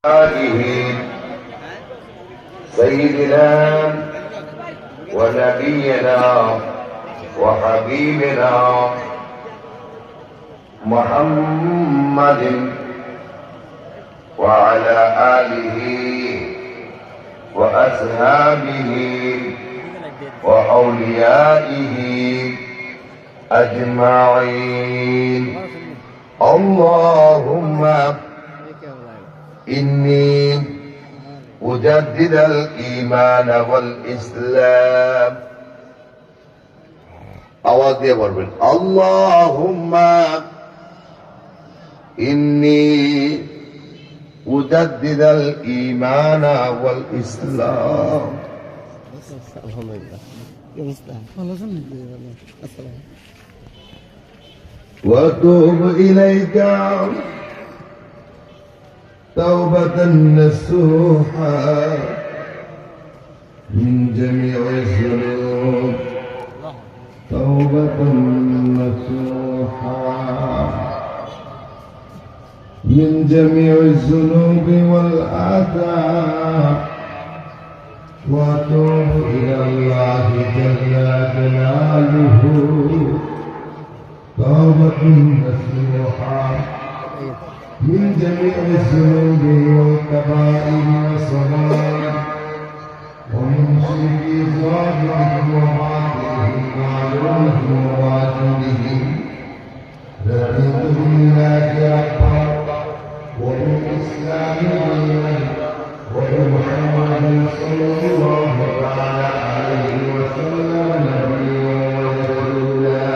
آله سيدنا ونبينا وحبيبنا محمد وعلى آله وأصحابه وأوليائه أجمعين. اللهم إني أجدد الإيمان والإسلام. আওয়াজ দিয়ে বলবেন, আল্লাহুম্মা ইন্নী উজাদ্দিদাল ঈমান ওয়াল ইসলাম। আলহামদুলিল্লাহ। কি অবস্থা? ভালো আছেন? আসসালাম। ওয়া তুবু ইলাইকা توبة نصوحا من جميع الذنوب توبة نصوحا من جميع الذنوب والآثام وأتوب إلى الله جل جلاله توبة نصوحا من جميع الذنوب والكبائر والصغائر ومن شرك ظاهره وباطنه معلومه وواجبه رضيت بالله ربا وبالاسلام دينا وبمحمد صلى الله تعالى عليه وسلم نبيا ورسولا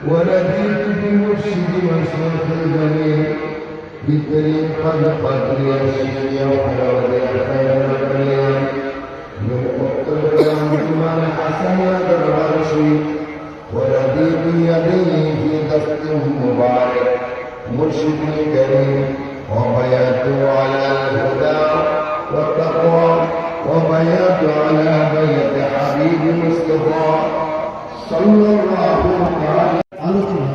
ورضيت بمرشد وشيخ الجليل بطريقة القدر والشيخ وحلاوة الخير والبيان من مقتل من حسن الراشي ورضيت بيديه في دست مبارك مرشد الكريم وبيات على الهدى والتقوى وبيات على بيت حبيب مصطفى صلى الله عليه আলোচনা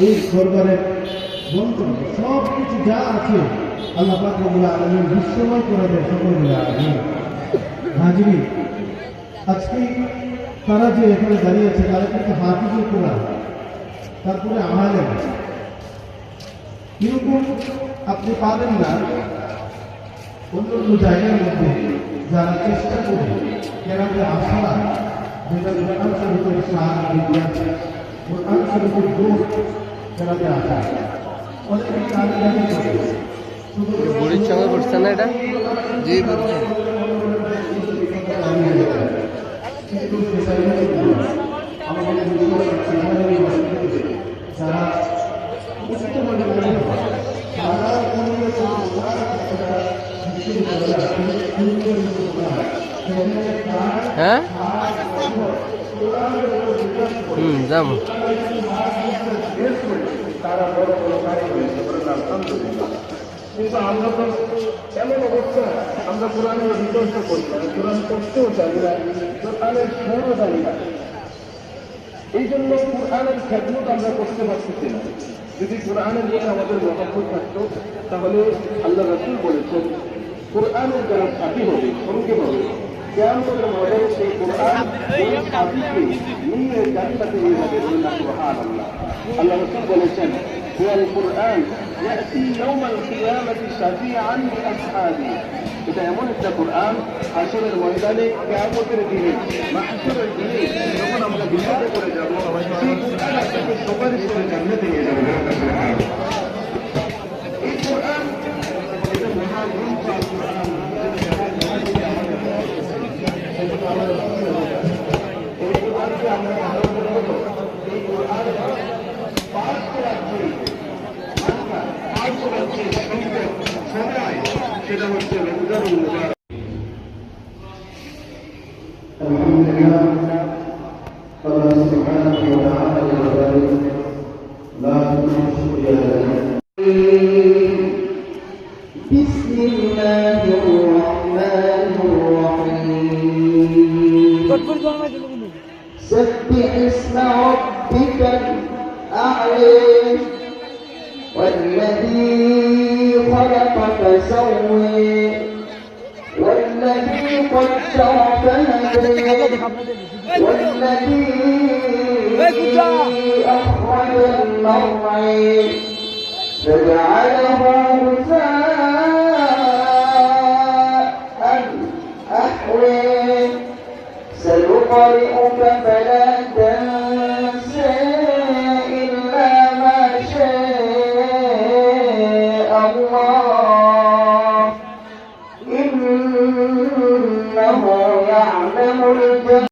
এই দরবারের বন্ধন সব কিছু যা আছে আল্লাহ পাক রব্বুল আলামিন বিশ্বময় করে দেয় সকলকে। আমিন। হাজিরি, আজকে তারা যে এখানে দাঁড়িয়ে আছে তারা কিন্তু হাফিজুল কোরআন, তারপরে আলেম। এরকম আপনি পাবেন না অন্য অন্য জায়গার মধ্যে যারা চেষ্টা করে কেরামে আসা, যেটা কোরআন শরীফের সার বিজ্ঞান, কোরআন শরীফের দোষ কেরামে আসা অনেকে কাজে বড়ির সঙ্গে করছে না এটা? জি বলছি। হ্যাঁ, যাবো। তারা বড় বড় কাজ হয়েছে, কিন্তু আমরা তো এমন অবস্থা, আমরা কোরআনের বিতর্ক করি না, কোরআন করতেও জানি না, কোরআনের সুরও জানি না। এই জন্য কোরআনের খেদমত আমরা করতে পারতেছি না। যদি কোরআনের জন্য আমাদের মহব্বত থাকতো তাহলে আল্লাহ রাসূল বলেছেন কোরআনের যারা সাথী হবে, সঙ্গে হবে, কিয়ামতের মাঠে সেই কোরআন ওই সাথীকে নিয়ে জান্নাতে নিয়ে যাবে। সুবহানাল্লাহ। আল্লাহ রাসূল বলেছেন ওয়াল কোরআন ইয়াতি ইয়াউমাল কিয়ামাতি শাফিআন লিআসহাবি। এটা এমন একটা কোরআন হাশরের ময়দানে, কিয়ামতের দিনে, মাহশরের দিনে যখন আমরা বিপদে পড়ে যাব, সেই কোরআন আপনাকে সুপারিশ করে জান্নাতে নিয়ে যাবে। এই কোরআন এটা মহান গ্রন্থ আল কোরআন। এই কোরআনকে আমরা ভালো করে হলো, এই কোরআন পাঠ করার যে পাঠ করার যে সময়, সেটা হচ্ছে রমজানুল মুবারক। আলহামদুলিল্লাহ, আল্লাহ সুবহানাহু ওয়া তাআলা লা তুশরিকা বিহি। বিসমিল্লাহির রাহমানির রাহিম। سبح اسم ربك الأعلى والذي خلق فسوي والذي قدر فهدي والذي أخرج المرعي فجعله غثاء أحوي سنقرئك فلا